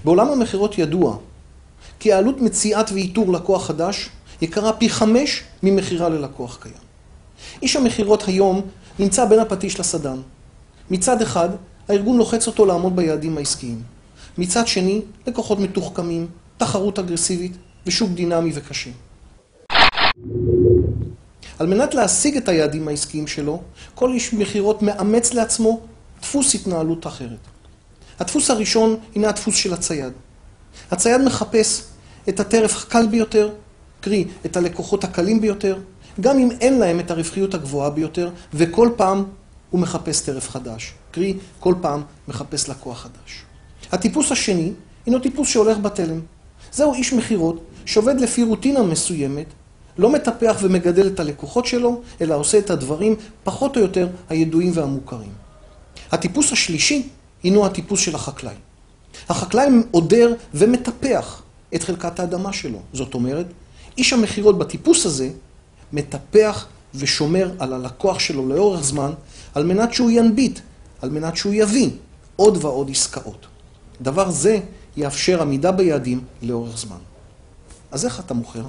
בעולם המכירות ידוע כי העלות מציאת ואיתור לקוח חדש יקרה פי 5 ממכירה ללקוח קיים. איש המכירות היום נמצא בין הפטיש לסדן. מצד אחד, הארגון לוחץ אותו לעמוד ביעדים העסקיים. מצד שני, לקוחות מתוחכמים, תחרות אגרסיבית ושוק דינמי וקשה. על מנת להשיג את היעדים העסקיים שלו, כל איש מכירות מאמץ לעצמו דפוס התנהלות אחרת. הדפוס הראשון הינה הדפוס של הצייד. הצייד מחפש את הטרף הקל ביותר, קרי את הלקוחות הקלים ביותר, גם אם אין להם את הרווחיות הגבוהה ביותר, וכל פעם הוא מחפש טרף חדש, קרי כל פעם מחפש לקוח חדש. הטיפוס השני הינו טיפוס שהולך בתלם. זהו איש מכירות שעובד לפי רוטינה מסוימת, לא מטפח ומגדל את הלקוחות שלו, אלא עושה את הדברים פחות או יותר הידועים והמוכרים. הטיפוס השלישי הינו הטיפוס של החקלאי. החקלאי עודר ומטפח את חלקת האדמה שלו. זאת אומרת, איש המכירות בטיפוס הזה מטפח ושומר על הלקוח שלו לאורך זמן, על מנת שהוא ינביט, על מנת שהוא יביא עוד ועוד עסקאות. דבר זה יאפשר עמידה ביעדים לאורך זמן. אז איך אתה מוכר?